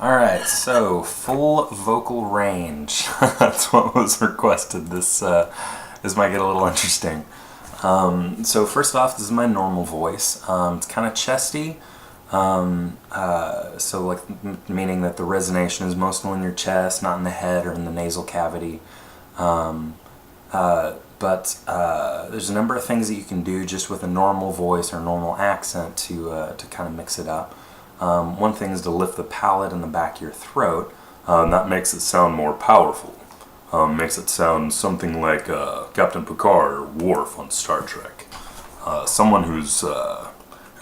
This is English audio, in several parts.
Alright, so full vocal range. That's what was requested. This might get a little interesting. So first off, this is my normal voice. It's kind of chesty. So like meaning that the resonation is mostly in your chest, not in the head or in the nasal cavity. But there's a number of things that you can do just with a normal voice or normal accent to kind of mix it up. One thing is to lift the palate in the back of your throat. That makes it sound more powerful. Makes it sound something like Captain Picard or Worf on Star Trek. Someone who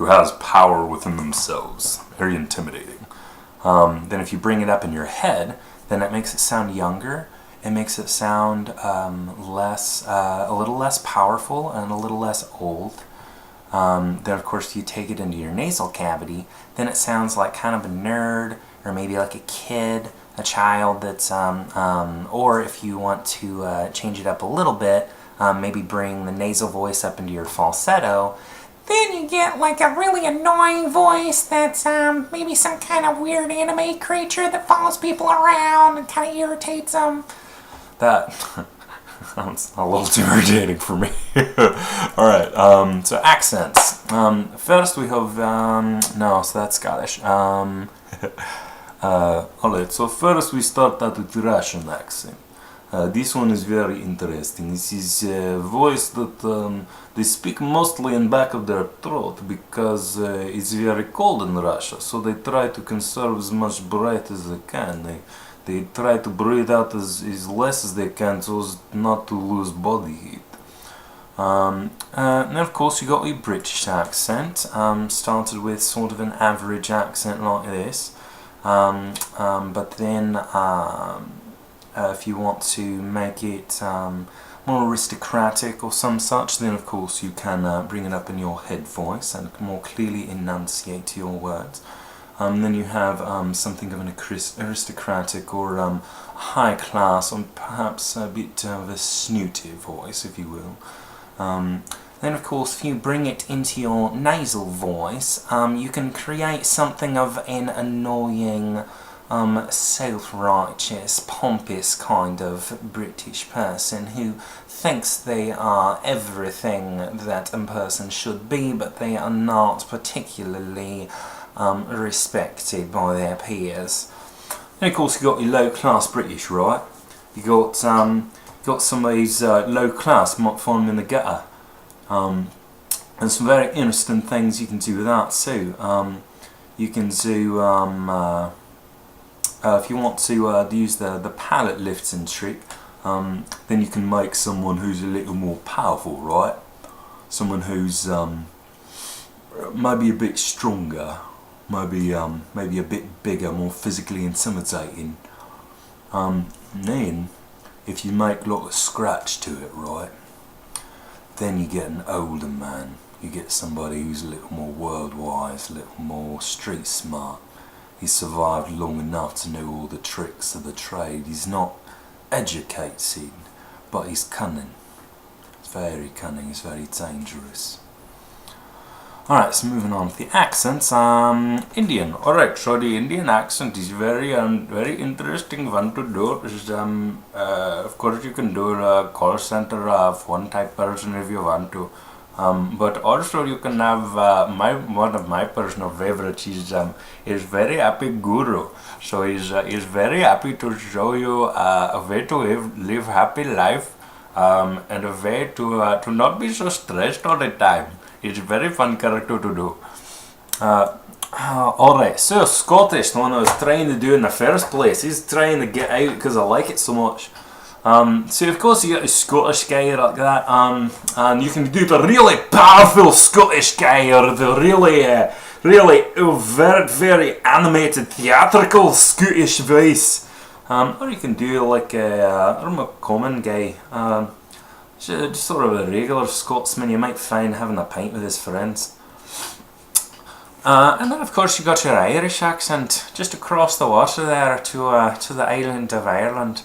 has power within themselves. Very intimidating. Then if you bring it up in your head, then it makes it sound younger. It makes it sound a little less powerful and a little less old. Then of course you take it into your nasal cavity, then it sounds like kind of a nerd, or maybe like a kid, a child that's, or if you want to change it up a little bit, maybe bring the nasal voice up into your falsetto, then you get like a really annoying voice that's maybe some kind of weird anime creature that follows people around and kind of irritates them. That sounds a little too irritating for me. Alright, so accents. First we have, no, so that's Scottish. Alright, so first we start out with the Russian accent. This one is very interesting. This is a voice that they speak mostly in back of their throat because it's very cold in Russia, so they try to conserve as much breath as they can. They try to breathe out as less as they can so as not to lose body heat. And of course you got your British accent, started with sort of an average accent like this, but then if you want to make it more aristocratic or some such, then of course you can bring it up in your head voice and more clearly enunciate your words. Then you have something of an aristocratic or high class, or perhaps a bit of a snooty voice, if you will. Then of course if you bring it into your nasal voice, you can create something of an annoying, self-righteous, pompous kind of British person who thinks they are everything that a person should be, but they are not particularly respected by their peers. And of course you got your low-class British, right? You got some of these low-class, you might find them in the gutter. And some very interesting things you can do with that too. You can do, if you want to use the palate lifting trick, then you can make someone who's a little more powerful, right? Someone who's maybe a bit stronger, maybe a bit bigger, more physically intimidating. Then, if you make a lot of scratch to it, right, then you get an older man. You get somebody who's a little more world-wise, a little more street smart. He's survived long enough to know all the tricks of the trade. He's not educated, but he's cunning. He's very cunning, he's very dangerous. Alright, so moving on with the accents. Indian. Alright, so the Indian accent is very interesting one to do. Of course you can do a call center of one type person if you want to. But also you can have one of my personal favorites is very happy guru. So he's very happy to show you a way to live happy life, and a way to not be so stressed all the time. It's a very fun character to do. Alright, so Scottish, the one I was trying to do in the first place. He's trying to get out because I like it so much. So of course you get a Scottish guy like that, and you can do the really powerful Scottish guy, or the really very animated theatrical Scottish voice, or you can do like a common guy, just sort of a regular Scotsman you might find having a pint with his friends. And then of course you got your Irish accent just across the water there to the island of Ireland.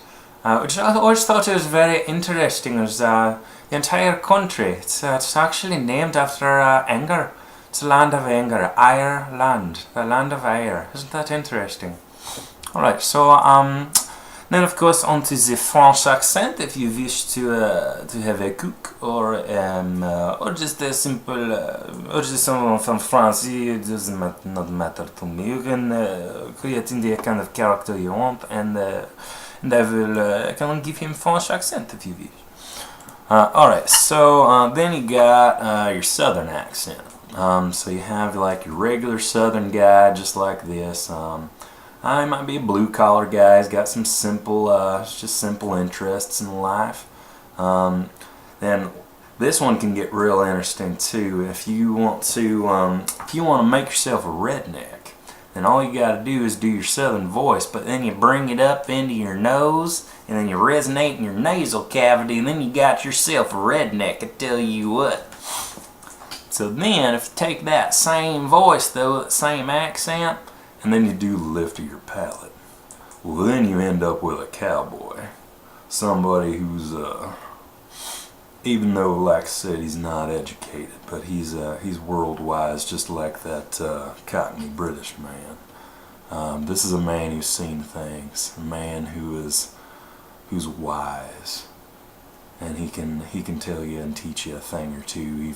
Which I always thought it was very interesting, as the entire country, it's actually named after Anger. It's the land of anger, Ireland, the land of air. Isn't that interesting? Alright, so then of course onto the French accent if you wish to have a cook or just a simple or just someone from France. It doesn't not matter to me. You can create in the kind of character you want, and I will can give him French accent if you wish. Alright, so then you got your southern accent. So you have like your regular southern guy just like this. I might be a blue collar guy. He's got some simple, just simple interests in life. Then this one can get real interesting too. If you want to make yourself a redneck, then all you got to do is do your southern voice, but then you bring it up into your nose, and then you resonate in your nasal cavity, and then you got yourself a redneck. I tell you what. So then, if you take that same voice though, that same accent, and then you do the lift of your palate, well then you end up with a cowboy. Somebody who's, even though like I said he's not educated, but he's world-wise just like that Cockney British man. This is a man who's seen things, a man who's wise, and he can tell you and teach you a thing or two,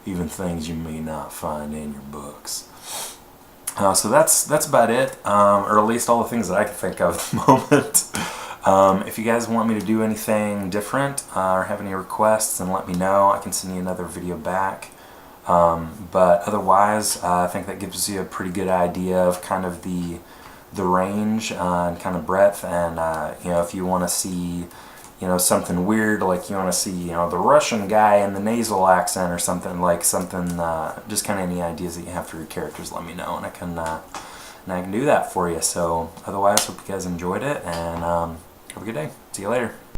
even things you may not find in your books. So that's about it, or at least all the things that I can think of at the moment. If you guys want me to do anything different or have any requests, then let me know. I can send you another video back. But otherwise, I think that gives you a pretty good idea of kind of the range and kind of breadth. And if you want to see something weird, like you want to see the Russian guy in the nasal accent or something, just kind of any ideas that you have for your characters, let me know, and I can do that for you. So otherwise, hope you guys enjoyed it, and have a good day. See you later.